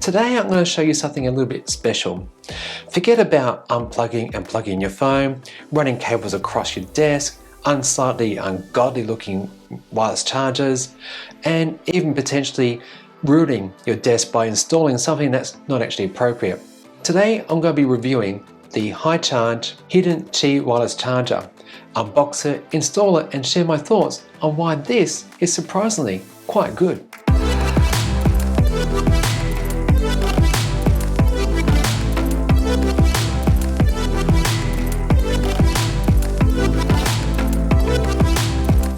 Today I'm going to show you something a little bit special. Forget about unplugging and plugging your phone, running cables across your desk, unsightly, ungodly looking wireless chargers, and even potentially ruining your desk by installing something that's not actually appropriate. Today I'm going to be reviewing the HiCharge Hidden Qi wireless charger. Unbox it, install it, and share my thoughts on why this is surprisingly quite good.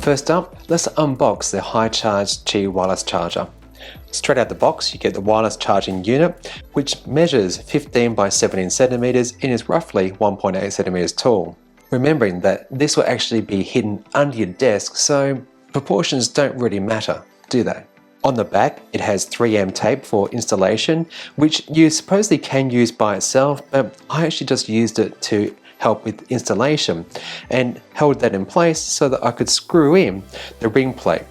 First up, let's unbox the HiCharge Qi wireless charger. Straight out the box, you get the wireless charging unit, which measures 15 by 17 centimeters and is roughly 1.8 centimeters tall. Remembering that this will actually be hidden under your desk, so proportions don't really matter, do they? On the back, it has 3M tape for installation, which you supposedly can use by itself, but I actually just used it to help with installation and held that in place so that I could screw in the ring plate.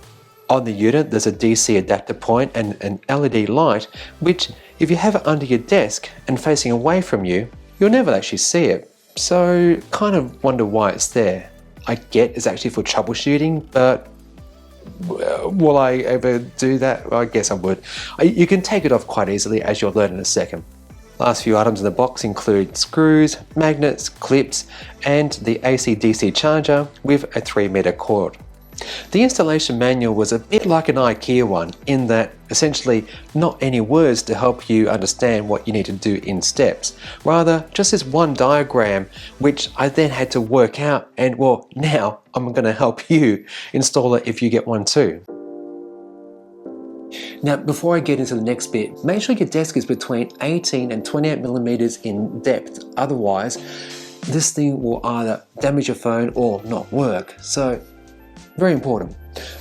On the unit, there's a DC adapter point and an LED light, which if you have it under your desk and facing away from you, you'll never actually see it. So kind of wonder why it's there. I get it's actually for troubleshooting, but will I ever do that? Well, I guess I would. You can take it off quite easily, as you'll learn in a second. Last few items in the box include screws, magnets, clips, and the AC/DC charger with a 3-meter cord. The installation manual was a bit like an IKEA one in that essentially not any words to help you understand what you need to do in steps, rather just this one diagram which I then had to work out, and well, now I'm going to help you install it if you get one too. Now, before I get into the next bit, make sure your desk is between 18 and 28 millimeters in depth. Otherwise, this thing will either damage your phone or not work. So, very important.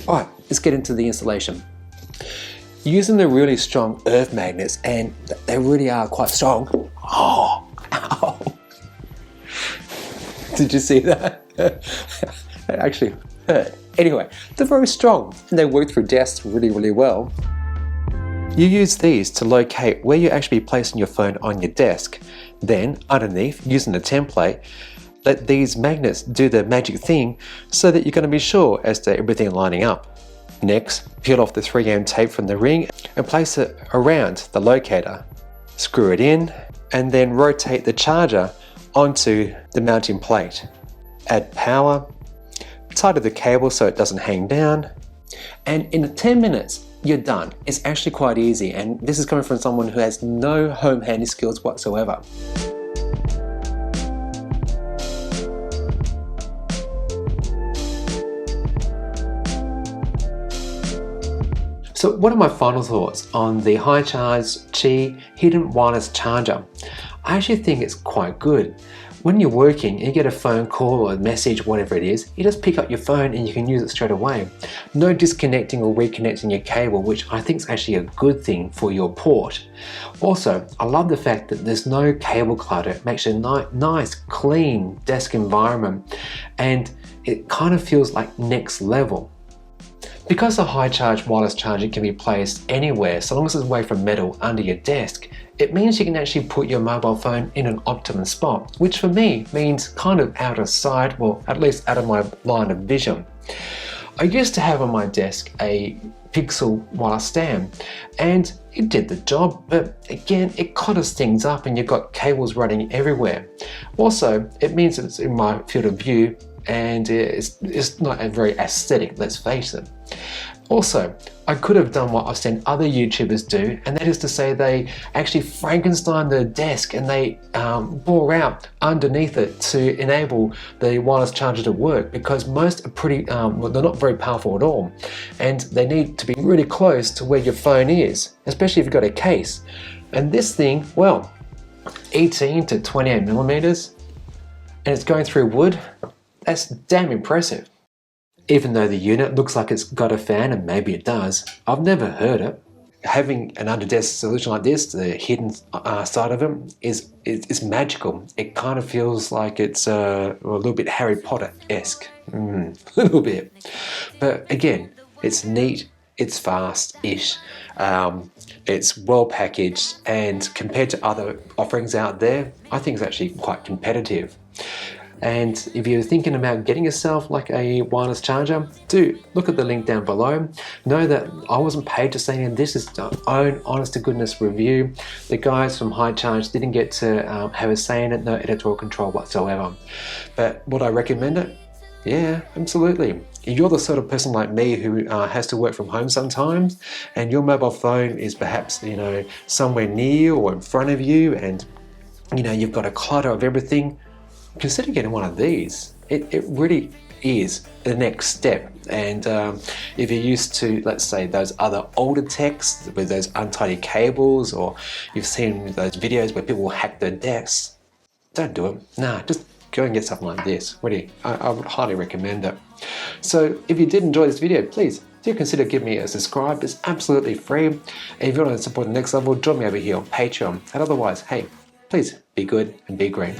All right, let's get into the installation. Using the really strong earth magnets, and they really are quite strong. Oh, ow. Did you see that? It actually hurt. Anyway, they're very strong and they work through desks really well. You use these to locate where you're actually placing your phone on your desk. Then, underneath, using the template, let these magnets do their magic thing so that you're going to be sure as to everything lining up. Next, peel off the 3M tape from the ring and place it around the locator. Screw it in and then rotate the charger onto the mounting plate. Add power. Tighten the cable so it doesn't hang down, and in 10 minutes you're done. It's actually quite easy, and this is coming from someone who has no home handy skills whatsoever. So what are my final thoughts on the HiCharge Qi Hidden Wireless Charger? I actually think it's quite good. When you're working and you get a phone call or a message, whatever it is, you just pick up your phone and you can use it straight away. No disconnecting or reconnecting your cable, which I think is actually a good thing for your port. Also, I love the fact that there's no cable clutter. It makes a nice, clean desk environment, and it kind of feels like next level. Because the HiCharge wireless charger can be placed anywhere so long as it's away from metal under your desk, it means you can actually put your mobile phone in an optimum spot, which for me means kind of out of sight, well, at least out of my line of vision. I used to have on my desk a Pixel wireless stand, and it did the job, but again, it clutters things up and you've got cables running everywhere. Also, it means it's in my field of view, and it's not very aesthetic, let's face it. Also, I could have done what I've seen other YouTubers do, and that is to say they actually Frankenstein the desk and they bore out underneath it to enable the wireless charger to work, because most are pretty, well, they're not very powerful at all, and they need to be really close to where your phone is, especially if you've got a case. And this thing, well, 18 to 28 millimeters, and it's going through wood. That's damn impressive. Even though the unit looks like it's got a fan, and maybe it does, I've never heard it. Having an under-desk solution like this, the hidden side of it, is magical. It kind of feels like it's a little bit Harry Potter-esque. A little bit. But again, it's neat, it's fast-ish. It's well packaged, and compared to other offerings out there, I think it's actually quite competitive. And if you're thinking about getting yourself like a wireless charger, do look at the link down below. Know that I wasn't paid to say anything. This is our own honest to goodness review. The guys from HiCharge didn't get to have a say in it, no editorial control whatsoever. But would I recommend it? Yeah, absolutely. If you're the sort of person like me who has to work from home sometimes, and your mobile phone is perhaps, somewhere near you or in front of you, and you've got a clutter of everything, consider getting one of these. It really is the next step. And if you're used to, let's say, those other older techs with those untidy cables, or you've seen those videos where people hack their desks, don't do it. Nah, just go and get something like this. Really, I would highly recommend it. So if you did enjoy this video, please do consider giving me a subscribe. It's absolutely free. And if you want to support the next level, join me over here on Patreon. And otherwise, hey, please be good and be green.